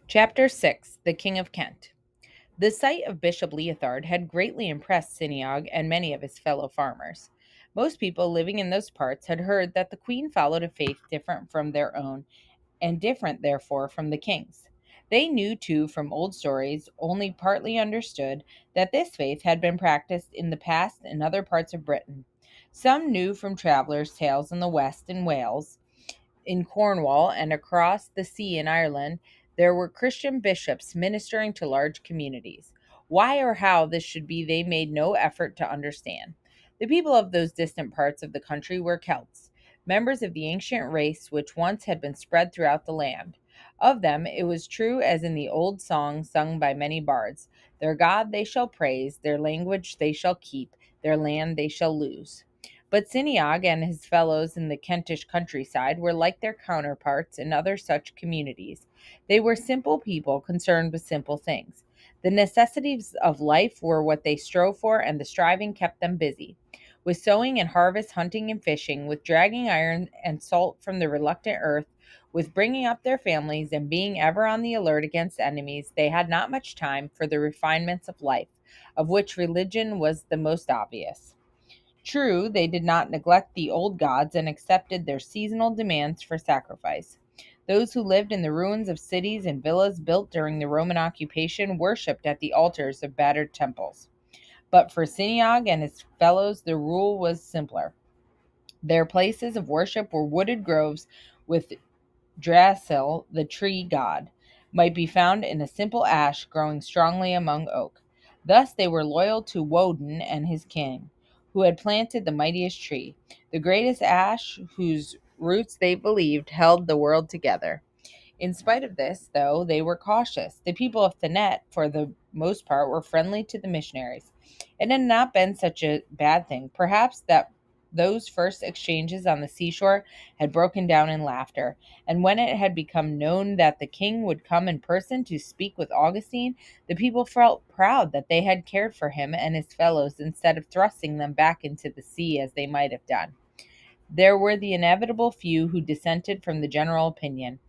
Chapter 6 The King of Kent. The sight of Bishop Leothard had greatly impressed Siniog and many of his fellow farmers. Most people living in those parts had heard that the queen followed a faith different from their own, and different, therefore, from the king's. They knew, too, from old stories, only partly understood, that this faith had been practiced in the past in other parts of Britain. Some knew from travelers' tales in the West and Wales, in Cornwall, and across the sea in Ireland, there were Christian bishops ministering to large communities. Why or how this should be, they made no effort to understand. The people of those distant parts of the country were Celts, members of the ancient race which once had been spread throughout the land. Of them it was true as in the old song sung by many bards: their God they shall praise, their language they shall keep, their land they shall lose. But Siniag and his fellows in the Kentish countryside were like their counterparts in other such communities. They were simple people concerned with simple things. The necessities of life were what they strove for, and the striving kept them busy. With sowing and harvest, hunting and fishing, with dragging iron and salt from the reluctant earth, with bringing up their families and being ever on the alert against enemies, they had not much time for the refinements of life, of which religion was the most obvious. True, they did not neglect the old gods and accepted their seasonal demands for sacrifice. Those who lived in the ruins of cities and villas built during the Roman occupation worshipped at the altars of battered temples. But for Siniag and his fellows, the rule was simpler. Their places of worship were wooded groves with Drasil, the tree god, might be found in a simple ash growing strongly among oak. Thus they were loyal to Woden and his king, who had planted the mightiest tree, the greatest ash whose roots they believed held the world together. In spite of this, though, they were cautious. The people of Thanet, for the most part, were friendly to the missionaries. It had not been such a bad thing, perhaps, that those first exchanges on the seashore had broken down in laughter, and when it had become known that the king would come in person to speak with Augustine, the people felt proud that they had cared for him and his fellows instead of thrusting them back into the sea as they might have done. There were the inevitable few who dissented from the general opinion.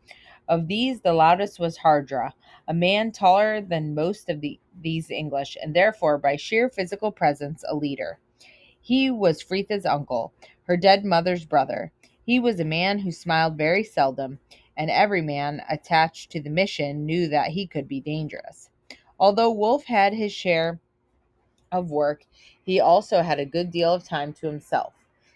Of these, the loudest was Hardra, a man taller than most of these English, and therefore, by sheer physical presence, a leader. He was Fritha's uncle, her dead mother's brother. He was a man who smiled very seldom, and every man attached to the mission knew that he could be dangerous. Although Wolfe had his share of work, he also had a good deal of time to himself.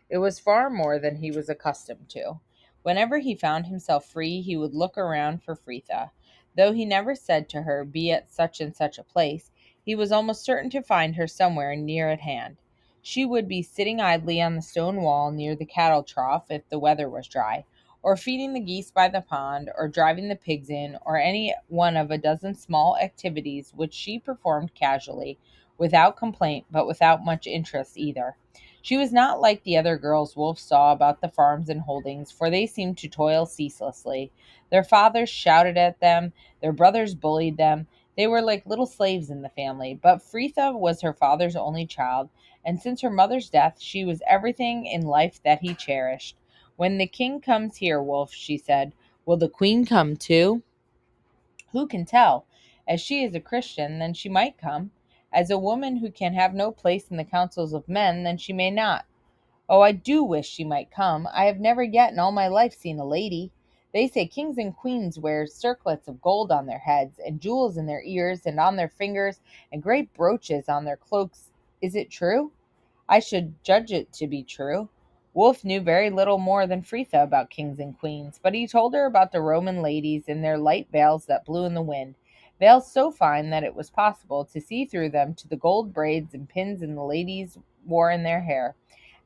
It was far more than he was accustomed to. Whenever he found himself free, he would look around for Fritha. Though he never said to her, "Be at such and such a place," he was almost certain to find her somewhere near at hand. She would be sitting idly on the stone wall near the cattle trough if the weather was dry, or feeding the geese by the pond, or driving the pigs in, or any one of a dozen small activities which she performed casually, without complaint, but without much interest either. She was not like the other girls Wolfe saw about the farms and holdings, for they seemed to toil ceaselessly. Their fathers shouted at them, their brothers bullied them. They were like little slaves in the family. But Fritha was her father's only child, and since her mother's death, she was everything in life that he cherished. "When the king comes here, Wolfe," she said, "will the queen come too?" "Who can tell? As she is a Christian, then she might come. As a woman who can have no place in the councils of men, then she may not. Oh, I do wish she might come. I have never yet in all my life seen a lady. They say kings and queens wear circlets of gold on their heads, and jewels in their ears and on their fingers, and great brooches on their cloaks. Is it true? I should judge it to be true." Wolfe knew very little more than Fritha about kings and queens, but he told her about the Roman ladies in their light veils that blew in the wind, veils so fine that it was possible to see through them to the gold braids and pins in the ladies wore in their hair,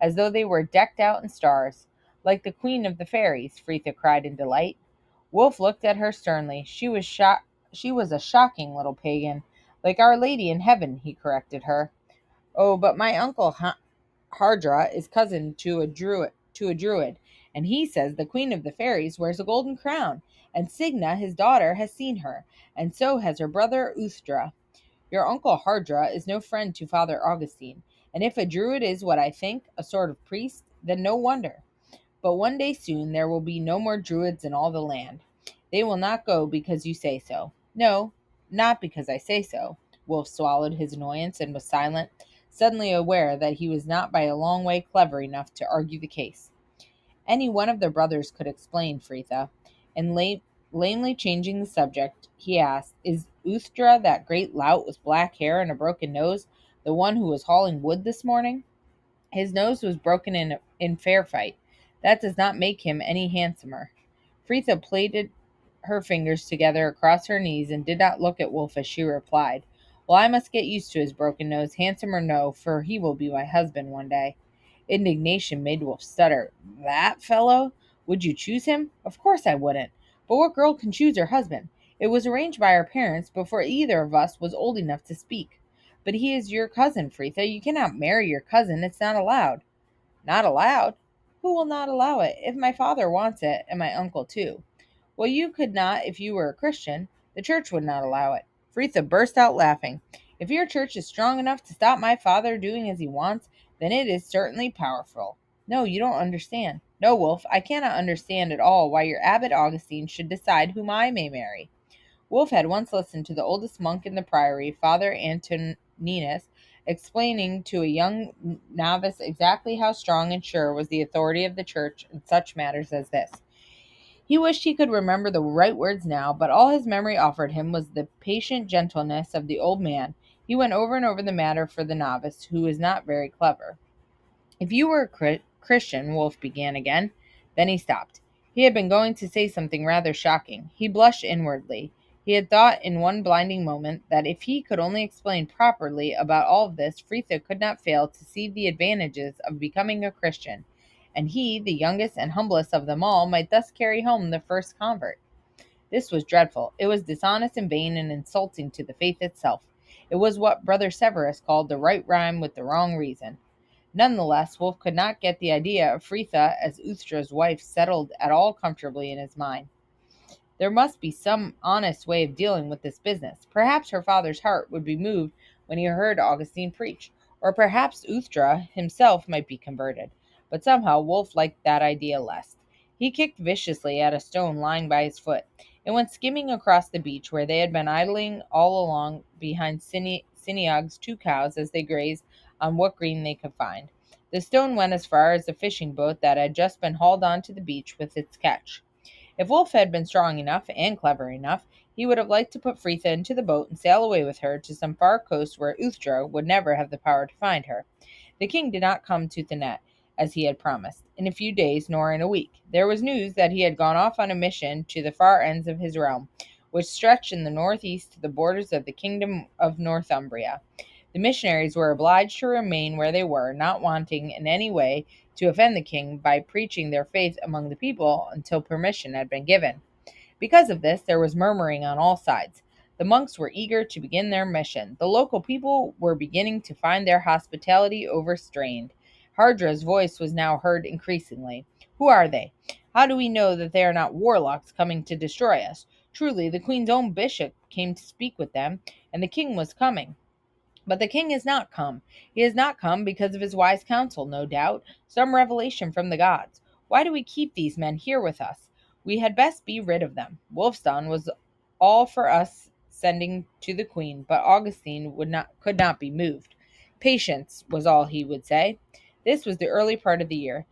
as though they were decked out in stars. "Like the queen of the fairies," Fritha cried in delight. Wolfe looked at her sternly. She was a shocking little pagan. "Like Our Lady in heaven," he corrected her. "Oh, but my uncle Hardra is cousin to a druid, and he says the queen of the fairies wears a golden crown, and Signa, his daughter, has seen her, and so has her brother Uthra. Your uncle Hardra is no friend to Father Augustine, and if a druid is what I think, a sort of priest, then no wonder. But one day soon there will be no more druids in all the land. They will not go because you say so. No, not because I say so. Wolf swallowed his annoyance and was silent, suddenly aware that he was not by a long way clever enough to argue the case. Any one of the brothers could explain, Fritha. And lamely changing the subject, he asked, "Is Uthra that great lout with black hair and a broken nose, the one who was hauling wood this morning?" "His nose was broken in fair fight. That does not make him any handsomer." Fritha plaited her fingers together across her knees and did not look at Wolf as she replied, "Well, I must get used to his broken nose, handsome or no, for he will be my husband one day." Indignation made Wolf stutter. "That fellow? Would you choose him?" "Of course I wouldn't. But what girl can choose her husband? It was arranged by our parents before either of us was old enough to speak." "But he is your cousin, Fritha. You cannot marry your cousin. It's not allowed." "Not allowed? Who will not allow it? If my father wants it, and my uncle too." "Well, you could not if you were a Christian. The church would not allow it." Fritha burst out laughing. "If your church is strong enough to stop my father doing as he wants, then it is certainly powerful." "No, you don't understand." "No, Wolf, I cannot understand at all why your abbot Augustine should decide whom I may marry." Wolf had once listened to the oldest monk in the priory, Father Antoninus, explaining to a young novice exactly how strong and sure was the authority of the church in such matters as this. He wished he could remember the right words now, but all his memory offered him was the patient gentleness of the old man. He went over and over the matter for the novice, who was not very clever. "If you were a Christian," Wolf began again. Then he stopped. He had been going to say something rather shocking. He blushed inwardly. He had thought in one blinding moment that if he could only explain properly about all of this, Fritha could not fail to see the advantages of becoming a Christian, and he, the youngest and humblest of them all, might thus carry home the first convert. This was dreadful. It was dishonest and vain and insulting to the faith itself. It was what Brother Severus called the right rhyme with the wrong reason. None the less, Wolf could not get the idea of Fritha as Uthra's wife settled at all comfortably in his mind. There must be some honest way of dealing with this business. Perhaps her father's heart would be moved when he heard Augustine preach, or perhaps Uthra himself might be converted. But somehow Wolf liked that idea less. He kicked viciously at a stone lying by his foot. It went skimming across the beach where they had been idling all along behind Siniag's 2 cows as they grazed on what green they could find. The stone went as far as a fishing boat that had just been hauled onto the beach with its catch. If Wolf had been strong enough and clever enough, he would have liked to put Fritha into the boat and sail away with her to some far coast where Uthra would never have the power to find her. The king did not come to Thanet, as he had promised, in a few days nor in a week. There was news that he had gone off on a mission to the far ends of his realm, which stretched in the northeast to the borders of the kingdom of Northumbria. The missionaries were obliged to remain where they were, not wanting in any way to offend the king by preaching their faith among the people until permission had been given. Because of this, there was murmuring on all sides. The monks were eager to begin their mission. The local people were beginning to find their hospitality overstrained. Hardra's voice was now heard increasingly. "Who are they? How do we know that they are not warlocks coming to destroy us? Truly, the queen's own bishop came to speak with them, and the king was coming. But the king has not come. He has not come because of his wise counsel, no doubt, some revelation from the gods. Why do we keep these men here with us? We had best be rid of them." Wulfstan was all for us sending to the queen, but Augustine could not be moved. Patience was all he would say. This was the early part of the year.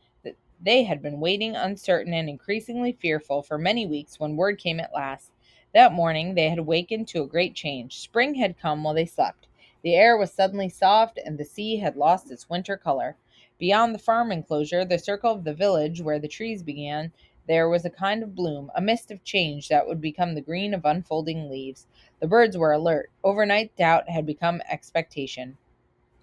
They had been waiting, uncertain and increasingly fearful, for many weeks when word came at last. That morning they had awakened to a great change. Spring had come while they slept. The air was suddenly soft, and the sea had lost its winter color. Beyond the farm enclosure, the circle of the village where the trees began, there was a kind of bloom, a mist of change that would become the green of unfolding leaves. The birds were alert. Overnight doubt had become expectation.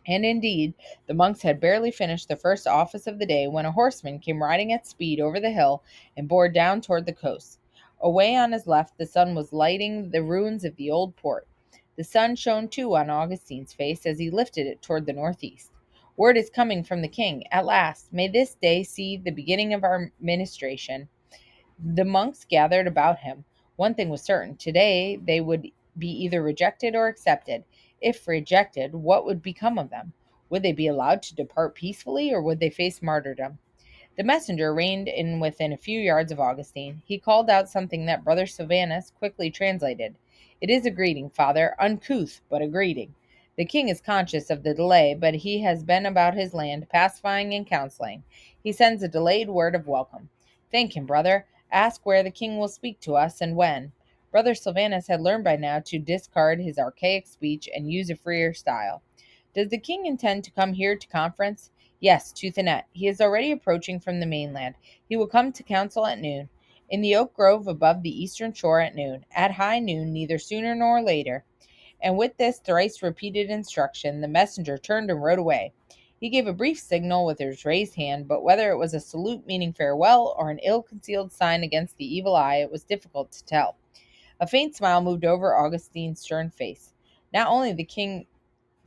And indeed, the monks had barely finished the first office of the day when a horseman came riding at speed over the hill and bore down toward the coast. Away on his left, the sun was lighting the ruins of the old port. The sun shone too on Augustine's face as he lifted it toward the northeast. "Word is coming from the king. At last, may this day see the beginning of our ministration." The monks gathered about him. One thing was certain. Today they would be either rejected or accepted. If rejected, what would become of them? Would they be allowed to depart peacefully, or would they face martyrdom? The messenger reined in within a few yards of Augustine. He called out something that Brother Sylvanus quickly translated. "It is a greeting, father, uncouth, but a greeting. The king is conscious of the delay, but he has been about his land, pacifying and counseling. He sends a delayed word of welcome. Thank him, brother. Ask where the king will speak to us and when." Brother Sylvanus had learned by now to discard his archaic speech and use a freer style. "Does the king intend to come here to conference?" "Yes, to Thanet. He is already approaching from the mainland. He will come to council at noon. In the oak grove above the eastern shore at noon. At high noon, neither sooner nor later." And with this thrice repeated instruction, the messenger turned and rode away. He gave a brief signal with his raised hand, but whether it was a salute meaning farewell or an ill concealed sign against the evil eye, it was difficult to tell. A faint smile moved over Augustine's stern face. "Not only the king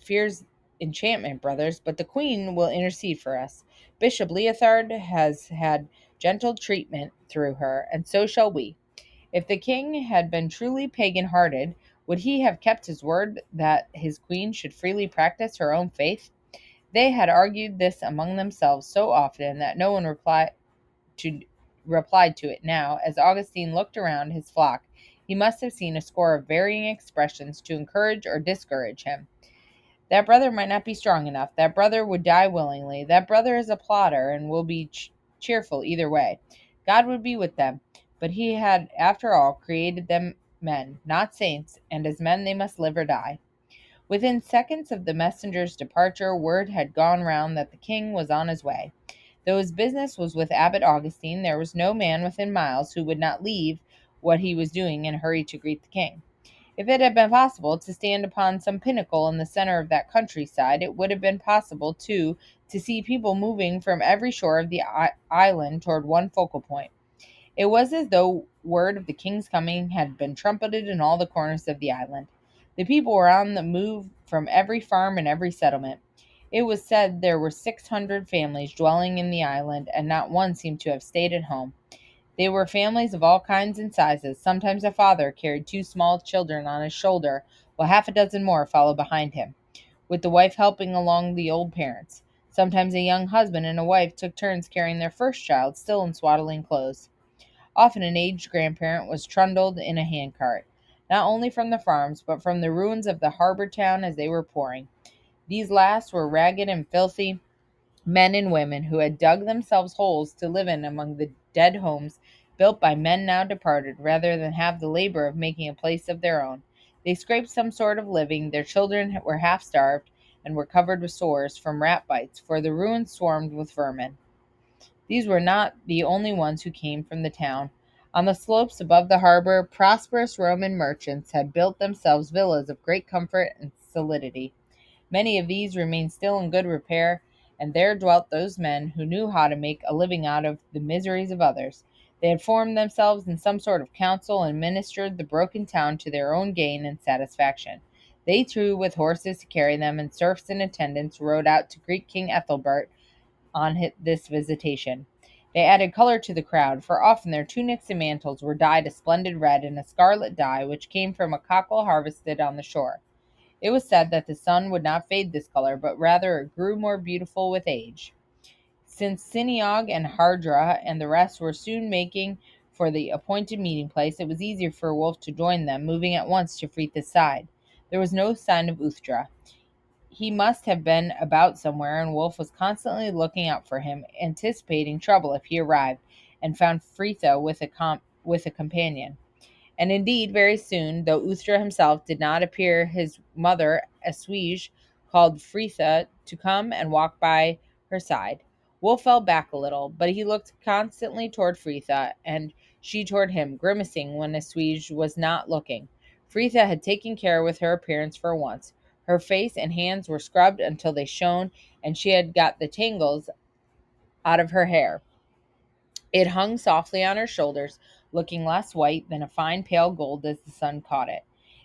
fears enchantment, brothers, but the queen will intercede for us. Bishop Leothard has had gentle treatment through her, and so shall we. If the king had been truly pagan hearted, would he have kept his word that his queen should freely practice her own faith?" They had argued this among themselves so often that no one to, replied to it now. As Augustine looked around his flock, he must have seen a score of varying expressions to encourage or discourage him. That brother might not be strong enough. That brother would die willingly. That brother is a plotter and will be cheerful either way. God would be with them, but he had, after all, created them men, not saints, and as men they must live or die. Within seconds of the messenger's departure, word had gone round that the king was on his way. Though his business was with Abbot Augustine, there was no man within miles who would not leave what he was doing and hurry to greet the king. If it had been possible to stand upon some pinnacle in the center of that countryside, it would have been possible, too, to see people moving from every shore of the island toward one focal point. It was as though word of the king's coming had been trumpeted in all the corners of the island. The people were on the move from every farm and every settlement. It was said there were 600 families dwelling in the island, and not one seemed to have stayed at home. They were families of all kinds and sizes. Sometimes a father carried two small children on his shoulder, while half a dozen more followed behind him, with the wife helping along the old parents. Sometimes a young husband and a wife took turns carrying their first child, still in swaddling clothes. Often an aged grandparent was trundled in a handcart, not only from the farms, but from the ruins of the harbor town as they were pouring. These last were ragged and filthy men and women who had dug themselves holes to live in among the dead homes built by men now departed, rather than have the labor of making a place of their own. They scraped some sort of living. Their children were half starved and were covered with sores from rat bites, for the ruins swarmed with vermin. These were not the only ones who came from the town. On the slopes above the harbor, prosperous Roman merchants had built themselves villas of great comfort and solidity. Many of these remained still in good repair, and there dwelt those men who knew how to make a living out of the miseries of others. They had formed themselves in some sort of council and ministered the broken town to their own gain and satisfaction. They too, with horses to carry them and serfs in attendance, rode out to greet King Ethelbert on this visitation. They added color to the crowd, for often their tunics and mantles were dyed a splendid red in a scarlet dye which came from a cockle harvested on the shore. It was said that the sun would not fade this color, but rather it grew more beautiful with age. Since Siniog and Hardra and the rest were soon making for the appointed meeting place, it was easier for Wolf to join them, moving at once to Frith's side. There was no sign of Uthra. He must have been about somewhere, and Wolf was constantly looking out for him, anticipating trouble if he arrived, and found Fritha with a companion. And indeed, very soon, though Uthra himself did not appear, his mother, Assuige, called Fritha to come and walk by her side. Wolf fell back a little, but he looked constantly toward Fritha, and she toward him, grimacing when Assuige was not looking. Fritha had taken care with her appearance for once. Her face and hands were scrubbed until they shone, and she had got the tangles out of her hair. It hung softly on her shoulders, looking less white than a fine pale gold as the sun caught it.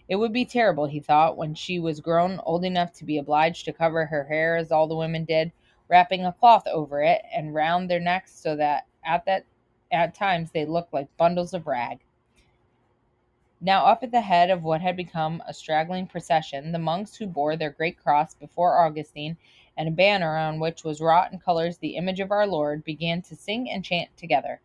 It would be terrible, he thought, when she was grown old enough to be obliged to cover her hair as all the women did, wrapping a cloth over it and round their necks so that at times they looked like bundles of rag. Now up at the head of what had become a straggling procession, the monks who bore their great cross before Augustine and a banner on which was wrought in colors the image of our Lord, began to sing and chant together.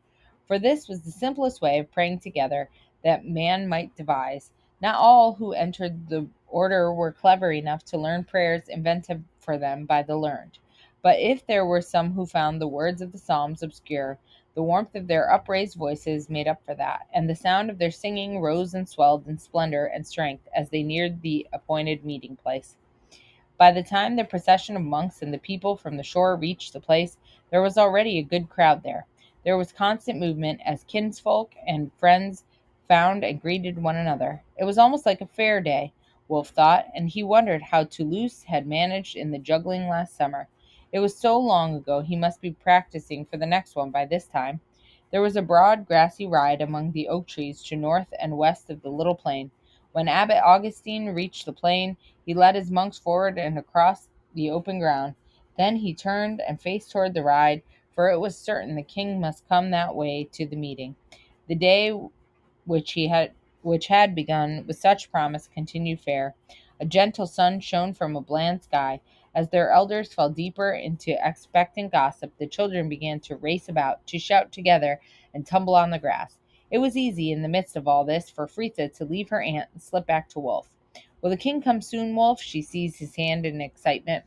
For this was the simplest way of praying together that man might devise. Not all who entered the order were clever enough to learn prayers invented for them by the learned. But if there were some who found the words of the Psalms obscure, the warmth of their upraised voices made up for that, and the sound of their singing rose and swelled in splendor and strength as they neared the appointed meeting place. By the time the procession of monks and the people from the shore reached the place, there was already a good crowd there. There was constant movement as kinsfolk and friends found and greeted one another. It was almost like a fair day, Wolf thought, and he wondered how Toulouse had managed in the juggling last summer. It was so long ago he must be practicing for the next one by this time. There was a broad, grassy ride among the oak trees to north and west of the little plain. When Abbot Augustine reached the plain, he led his monks forward and across the open ground. Then he turned and faced toward the ride, for it was certain the king must come that way to the meeting. The day which had begun with such promise continued fair. A gentle sun shone from a bland sky. As their elders fell deeper into expectant gossip, the children began to race about, to shout together, and tumble on the grass. It was easy, in the midst of all this, for Frita to leave her aunt and slip back to Wolf. "Will the king come soon, Wolf?" She seized his hand in excitement.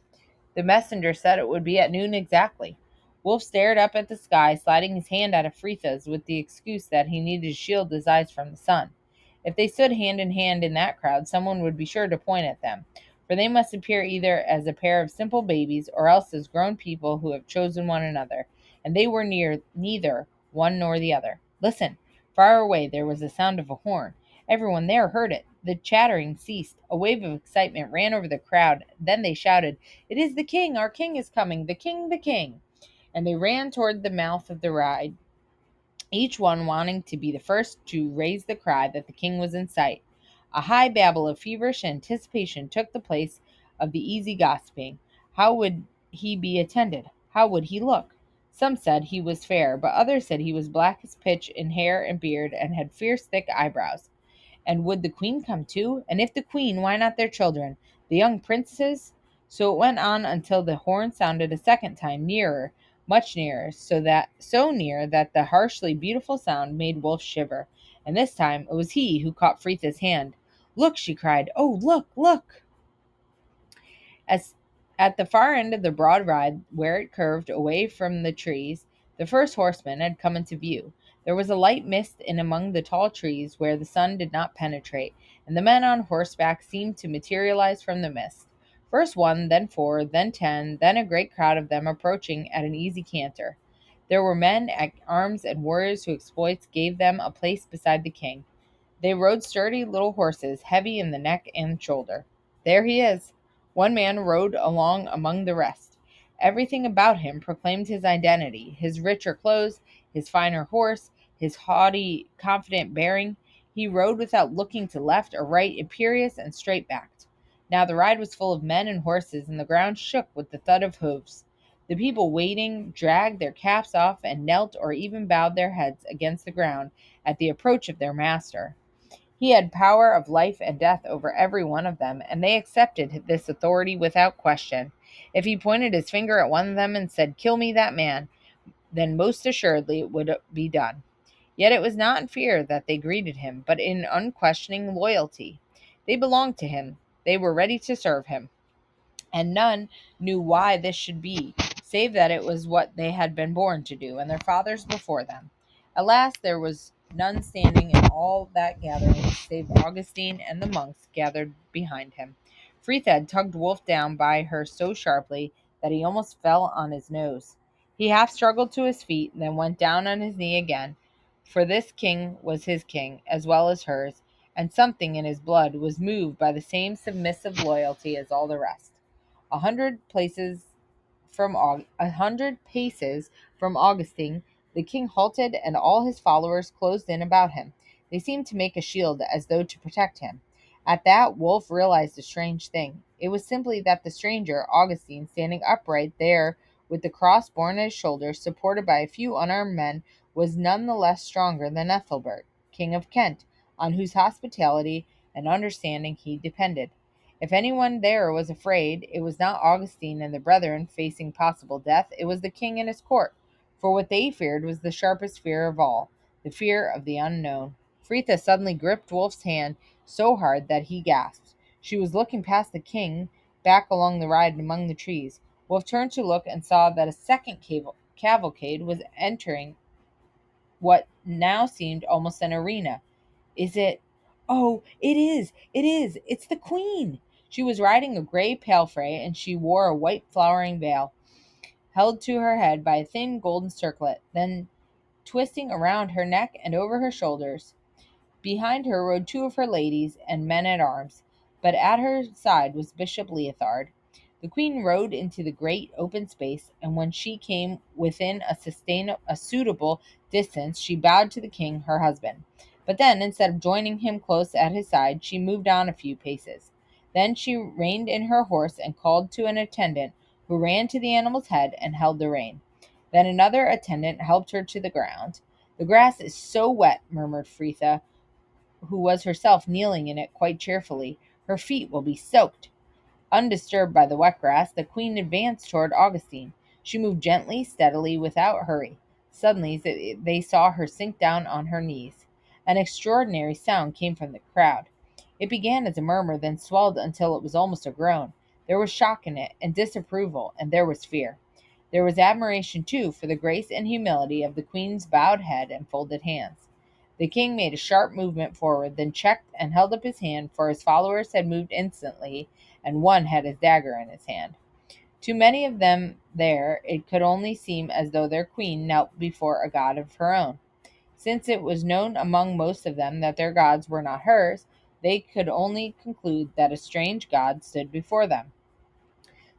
The messenger said it would be at noon exactly. Wolf stared up at the sky, sliding his hand out of Frita's with the excuse that he needed to shield his eyes from the sun. If they stood hand in hand in that crowd, someone would be sure to point at them, for they must appear either as a pair of simple babies or else as grown people who have chosen one another, and they were neither one nor the other. Listen! Far away there was the sound of a horn. Everyone there heard it. The chattering ceased. A wave of excitement ran over the crowd. Then they shouted, "It is the king! Our king is coming! The king! The king!" And they ran toward the mouth of the ride, each one wanting to be the first to raise the cry that the king was in sight. A high babble of feverish anticipation took the place of the easy gossiping. How would he be attended? How would he look? Some said he was fair, but others said he was black as pitch in hair and beard and had fierce thick eyebrows. And would the queen come too? And if the queen, why not their children, the young princes? So it went on until the horn sounded a second time, nearer, much nearer, so near that the harshly beautiful sound made Wolf shiver. And this time it was he who caught Frita's hand. "Look!" she cried. "Oh, look, look!" As at the far end of the broad ride, where it curved away from the trees, the first horseman had come into view. There was a light mist in among the tall trees where the sun did not penetrate, and the men on horseback seemed to materialize from the mist. First one, then four, then 10, then a great crowd of them approaching at an easy canter. There were men at arms and warriors whose exploits gave them a place beside the king. They rode sturdy little horses, heavy in the neck and shoulder. "There he is." One man rode along among the rest. Everything about him proclaimed his identity, his richer clothes, his finer horse, his haughty, confident bearing. He rode without looking to left or right, imperious and straight-backed. Now the ride was full of men and horses, and the ground shook with the thud of hoofs. The people waiting dragged their caps off and knelt or even bowed their heads against the ground at the approach of their master. He had power of life and death over every one of them, and they accepted this authority without question. If he pointed his finger at one of them and said, "Kill me that man," then most assuredly it would be done. Yet it was not in fear that they greeted him, but in unquestioning loyalty. They belonged to him. They were ready to serve him, and none knew why this should be, save that it was what they had been born to do, and their fathers before them. At last there was none standing in all that gathering, save Augustine and the monks gathered behind him. Frith had tugged Wolf down by her so sharply that he almost fell on his nose. He half struggled to his feet, then went down on his knee again, for this king was his king as well as hers, and something in his blood was moved by the same submissive loyalty as all the rest. 100 paces from Augustine, the king halted, and all his followers closed in about him. They seemed to make a shield as though to protect him. At that, Wolf realized a strange thing. It was simply that the stranger, Augustine, standing upright there with the cross borne at his shoulder, supported by a few unarmed men, was none the less stronger than Ethelbert, king of Kent, on whose hospitality and understanding he depended. If anyone there was afraid, it was not Augustine and the brethren facing possible death, it was the king and his court. For what they feared was the sharpest fear of all, the fear of the unknown. Frithia suddenly gripped Wolf's hand so hard that he gasped. She was looking past the king, back along the ride among the trees. Wolf turned to look and saw that a second cavalcade was entering what now seemed almost an arena. Is it? Oh, it is! It is! It's the queen! She was riding a gray palfrey, and she wore a white flowering veil, held to her head by a thin golden circlet, then twisting around her neck and over her shoulders. Behind her rode two of her ladies and men at arms, but at her side was Bishop Leothard. The queen rode into the great open space, and when she came within a suitable distance, she bowed to the king, her husband. But then, instead of joining him close at his side, she moved on a few paces. Then she reined in her horse and called to an attendant, who ran to the animal's head and held the rein. Then another attendant helped her to the ground. The grass is so wet, murmured Frithia, who was herself kneeling in it quite cheerfully. Her feet will be soaked. Undisturbed by the wet grass, the queen advanced toward Augustine. She moved gently, steadily, without hurry. Suddenly they saw her sink down on her knees. An extraordinary sound came from the crowd. It began as a murmur, then swelled until it was almost a groan. There was shock in it, and disapproval, and there was fear. There was admiration, too, for the grace and humility of the queen's bowed head and folded hands. The king made a sharp movement forward, then checked and held up his hand, for his followers had moved instantly, and one had his dagger in his hand. To many of them there, it could only seem as though their queen knelt before a god of her own. Since it was known among most of them that their gods were not hers, they could only conclude that a strange god stood before them.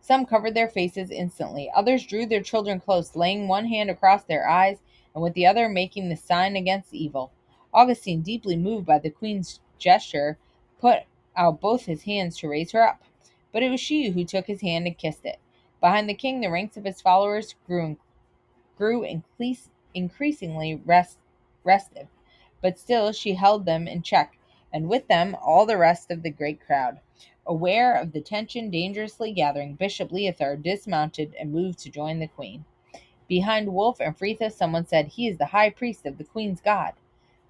Some covered their faces instantly. Others drew their children close, laying one hand across their eyes and with the other making the sign against evil. Augustine, deeply moved by the queen's gesture, put out both his hands to raise her up. But it was she who took his hand and kissed it. Behind the king, the ranks of his followers grew increasingly restive, but still she held them in check, and with them all the rest of the great crowd. Aware of the tension dangerously gathering, Bishop Leothar dismounted and moved to join the queen. Behind Wolf and Frithia, someone said, "He is the high priest of the queen's god."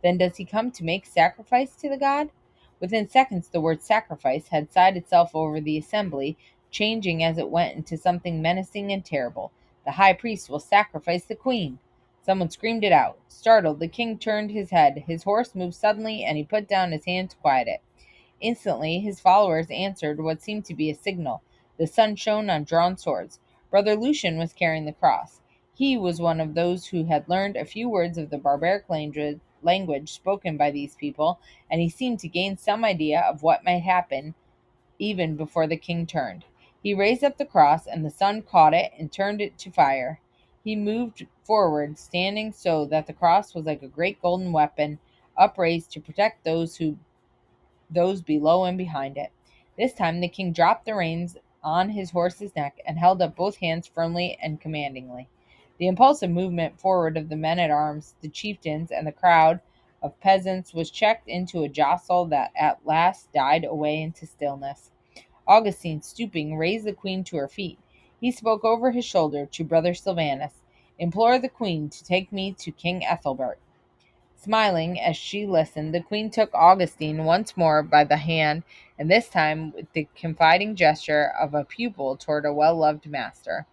Then does he come to make sacrifice to the god? Within seconds, the word sacrifice had sighed itself over the assembly, changing as it went into something menacing and terrible. The high priest will sacrifice the queen. Someone screamed it out. Startled, the king turned his head. His horse moved suddenly, and he put down his hand to quiet it. Instantly, his followers answered what seemed to be a signal. The sun shone on drawn swords. Brother Lucian was carrying the cross. He was one of those who had learned a few words of the barbaric language spoken by these people, and he seemed to gain some idea of what might happen even before the king turned. He raised up the cross, and the sun caught it and turned it to fire. He moved forward, standing so that the cross was like a great golden weapon, upraised to protect those below and behind it. This time the king dropped the reins on his horse's neck and held up both hands firmly and commandingly. The impulsive movement forward of the men at arms, the chieftains, and the crowd of peasants was checked into a jostle that at last died away into stillness. Augustine, stooping, raised the queen to her feet. He spoke over his shoulder to Brother Sylvanus. "Implore the queen to take me to King Ethelbert." Smiling as she listened, the queen took Augustine once more by the hand, and this time with the confiding gesture of a pupil toward a well-loved master.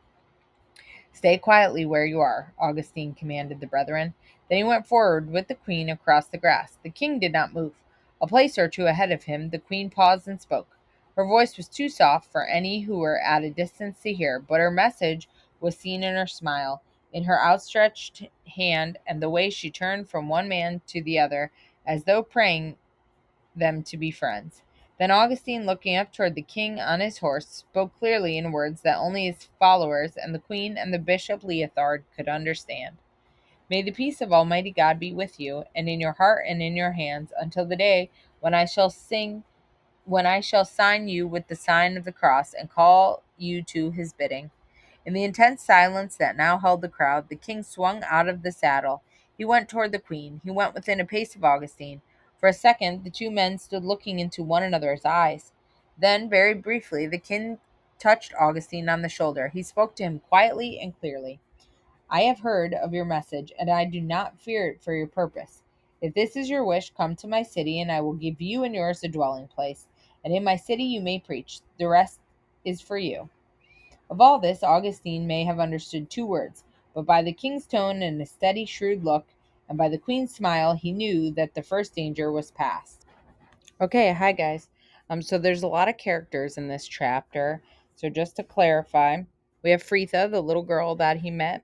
"Stay quietly where you are," Augustine commanded the brethren. Then he went forward with the queen across the grass. The king did not move. A place or two ahead of him, the queen paused and spoke. Her voice was too soft for any who were at a distance to hear, but her message was seen in her smile, in her outstretched hand, and the way she turned from one man to the other, as though praying them to be friends. Then Augustine, looking up toward the king on his horse, spoke clearly in words that only his followers and the queen and the bishop Leothard could understand. "May the peace of Almighty God be with you, and in your heart and in your hands, until the day when I shall sign you with the sign of the cross and call you to his bidding." In the intense silence that now held the crowd, the king swung out of the saddle. He went toward the queen. He went within a pace of Augustine. For a second, the two men stood looking into one another's eyes. Then, very briefly, the king touched Augustine on the shoulder. He spoke to him quietly and clearly. I have heard of your message, and I do not fear it for your purpose. If this is your wish, come to my city, and I will give you and yours a dwelling place. And in my city you may preach. The rest is for you. Of all this, Augustine may have understood two words, but by the king's tone and a steady, shrewd look, and by the queen's smile, he knew that the first danger was past. Okay, hi guys. So there's a lot of characters in this chapter. So just to clarify, we have Fritha, the little girl that he met,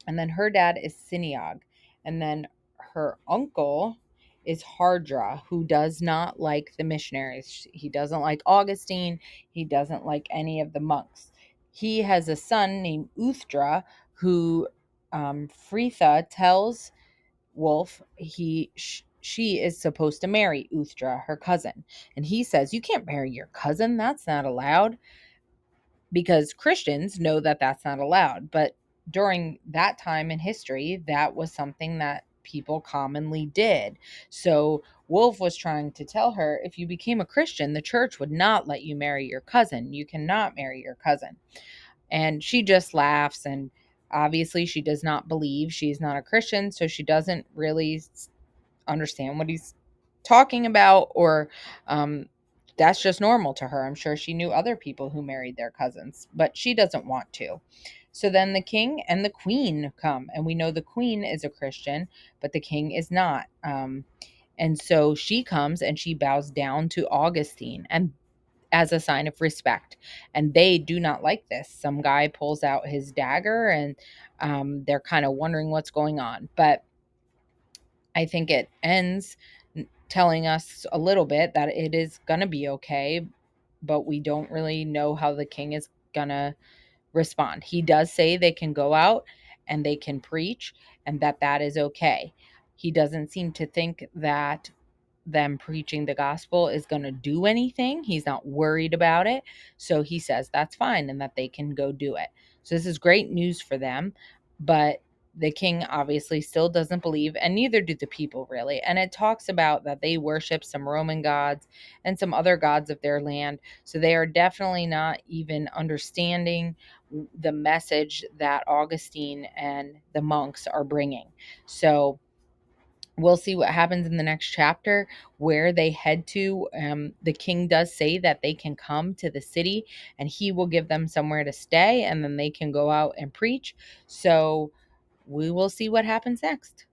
and then her dad is Siniog, and then her uncle is Hardra, who does not like the missionaries. He doesn't like Augustine. He doesn't like any of the monks. He has a son named Uthra, who Fritha tells Wolf she is supposed to marry Uthra, her cousin, and he says you can't marry your cousin. That's not allowed, because Christians know that that's not allowed. But during that time in history, that was something that people commonly did. So Wolf was trying to tell her, if you became a Christian, the church would not let you marry your cousin. You cannot marry your cousin. And she just laughs, and obviously she does not believe. She's not a Christian, so she doesn't really understand what he's talking about, or um, that's just normal to her. I'm sure she knew other people who married their cousins, but she doesn't want to. So then the king and the queen come, and we know the queen is a Christian, but the king is not. And so she comes and she bows down to Augustine, and as a sign of respect. And they do not like this. Some guy pulls out his dagger, and they're kind of wondering what's going on. But I think it ends telling us a little bit that it is going to be okay, but we don't really know how the king is going to respond. He does say they can go out and they can preach, and that is okay. He doesn't seem to think that them preaching the gospel is going to do anything. He's not worried about it. So he says that's fine and that they can go do it. So this is great news for them. But the king obviously still doesn't believe, and neither do the people really. And it talks about that they worship some Roman gods and some other gods of their land. So they are definitely not even understanding the message that Augustine and the monks are bringing. So we'll see what happens in the next chapter, where they head to. The king does say that they can come to the city and he will give them somewhere to stay, and then they can go out and preach. So we will see what happens next.